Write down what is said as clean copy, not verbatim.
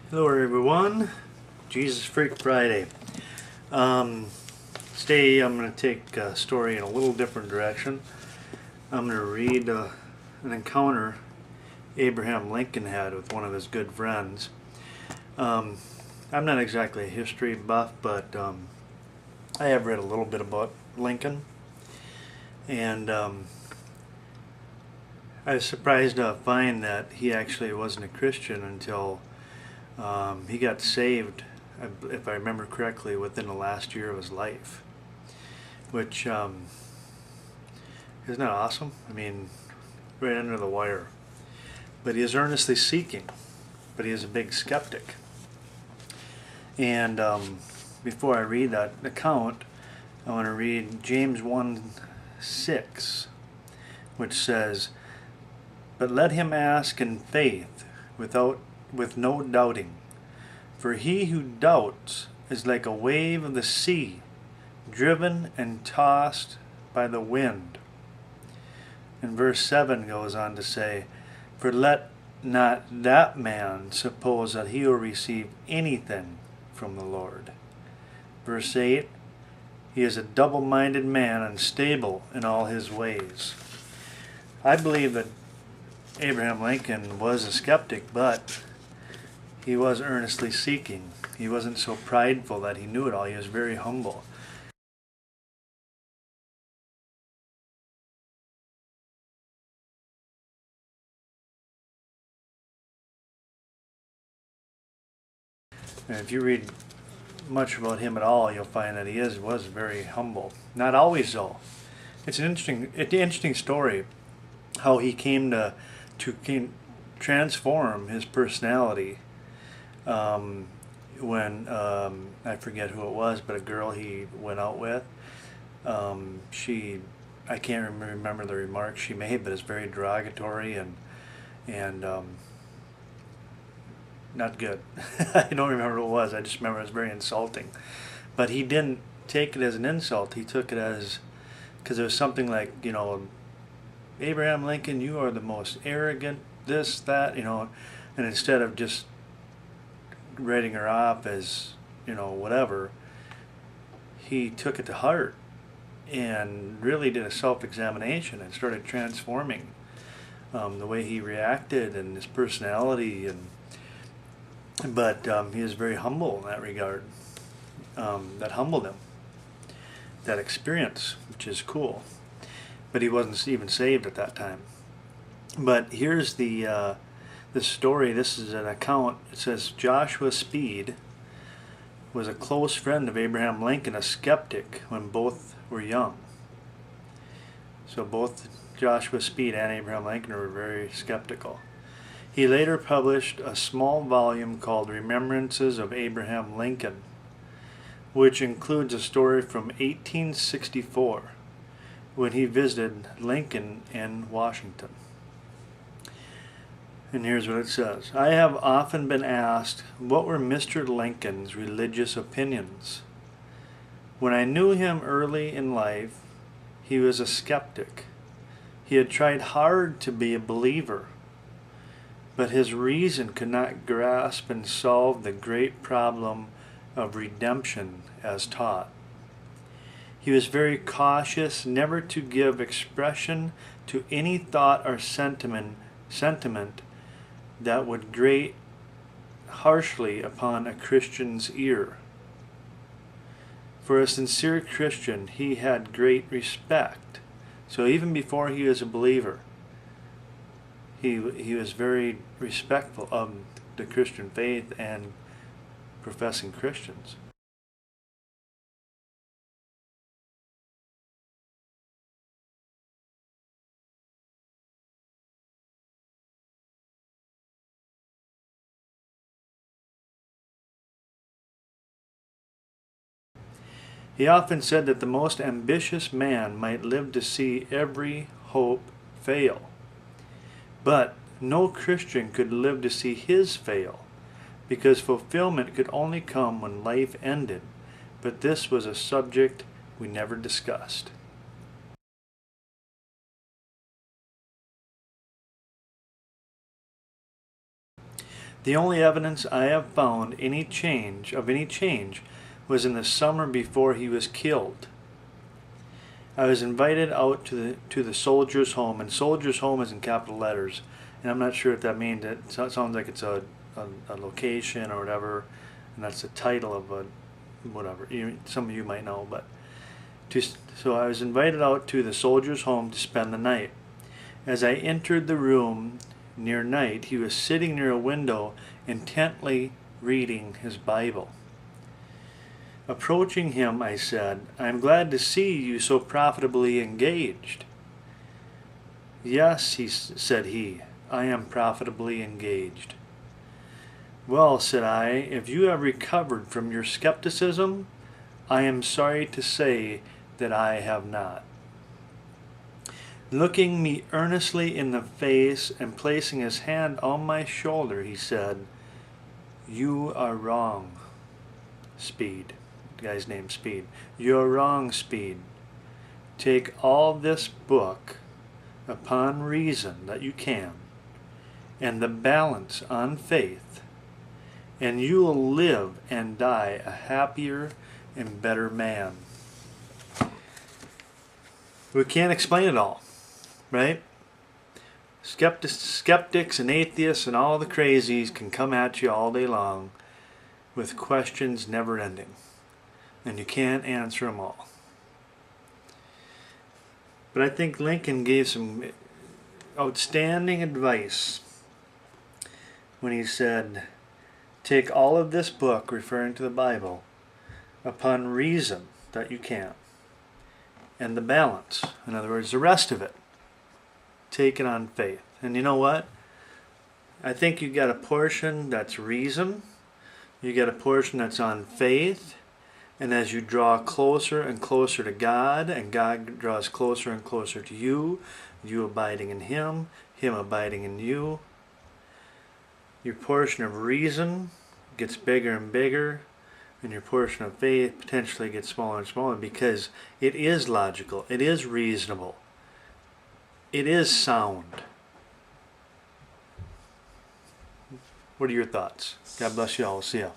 Hello everyone, Jesus Freak Friday. Today I'm going to take a story in a little different direction. I'm going to read an encounter Abraham Lincoln had with one of his good friends. I'm not exactly a history buff, but I have read a little bit about Lincoln, and I was surprised to find that he actually wasn't a Christian until he got saved, if I remember correctly, within the last year of his life, which isn't that awesome? I mean, right under the wire. But he is earnestly seeking, but he is a big skeptic. And before I read that account, I want to read James 1:6, which says, "But let him ask in faith, with no doubting. For he who doubts is like a wave of the sea, driven and tossed by the wind." And verse 7 goes on to say, "For let not that man suppose that he will receive anything from the Lord." Verse 8, "He is a double-minded man, unstable in all his ways." I believe that Abraham Lincoln was a skeptic, but he was earnestly seeking. He wasn't so prideful that he knew it all. He was very humble. And if you read much about him at all, you'll find that he was very humble. Not always though. It's an interesting story how he came to transform his personality when I forget who it was, but a girl he went out with, I can't remember the remarks she made, but it's very derogatory and not good. I don't remember what it was. I just remember it was very insulting. But he didn't take it as an insult. He took it as, because it was something like, Abraham Lincoln, you are the most arrogant, this, that, and instead of just writing her off as, whatever, he took it to heart and really did a self-examination and started transforming the way he reacted and his personality, but he was very humble in that regard. That humbled him, that experience, which is cool. But he wasn't even saved at that time. But here's the story. This is an account. It says Joshua Speed was a close friend of Abraham Lincoln, a skeptic when both were young. So both Joshua Speed and Abraham Lincoln were very skeptical. He later published a small volume called Remembrances of Abraham Lincoln, which includes a story from 1864 when he visited Lincoln in Washington. And here's what it says. "I have often been asked what were Mr. Lincoln's religious opinions. When I knew him early in life, he was a skeptic. He had tried hard to be a believer, but his reason could not grasp and solve the great problem of redemption as taught. He was very cautious never to give expression to any thought or sentiment that would grate harshly upon a Christian's ear. For a sincere Christian, he had great respect." So even before he was a believer, he was very respectful of the Christian faith and professing Christians. He often said that the most ambitious man might live to see every hope fail, but no Christian could live to see his fail, because fulfillment could only come when life ended, but this was a subject we never discussed. The only evidence I have found of any change was in the summer before he was killed. I was invited out to the soldier's home, and soldier's home is in capital letters, and I'm not sure if that means it sounds like it's a location or whatever, and that's the title of a whatever. Some of you might know, but so I was invited out to the soldier's home to spend the night. As I entered the room near night, he was sitting near a window, intently reading his Bible. Approaching him, I said, "I am glad to see you so profitably engaged." "Yes," said he, "I am profitably engaged." "Well," said I, "if you have recovered from your skepticism, I am sorry to say that I have not." Looking me earnestly in the face and placing his hand on my shoulder, he said, "You are wrong, Speed." The guy's name's Speed. "You're wrong, Speed. Take all this book upon reason that you can, and the balance on faith, and you will live and die a happier and better man." We can't explain it all, right? Skeptics and atheists and all the crazies can come at you all day long with questions never ending, and you can't answer them all. But I think Lincoln gave some outstanding advice when he said, "Take all of this book," referring to the Bible, "upon reason that you can, and the balance, in other words, the rest of it, take it on faith." And you know what? I think you got a portion that's reason, you get a portion that's on faith, and as you draw closer and closer to God, and God draws closer and closer to you, you abiding in Him, Him abiding in you, your portion of reason gets bigger and bigger, and your portion of faith potentially gets smaller and smaller, because it is logical, it is reasonable, it is sound. What are your thoughts? God bless you all. See ya.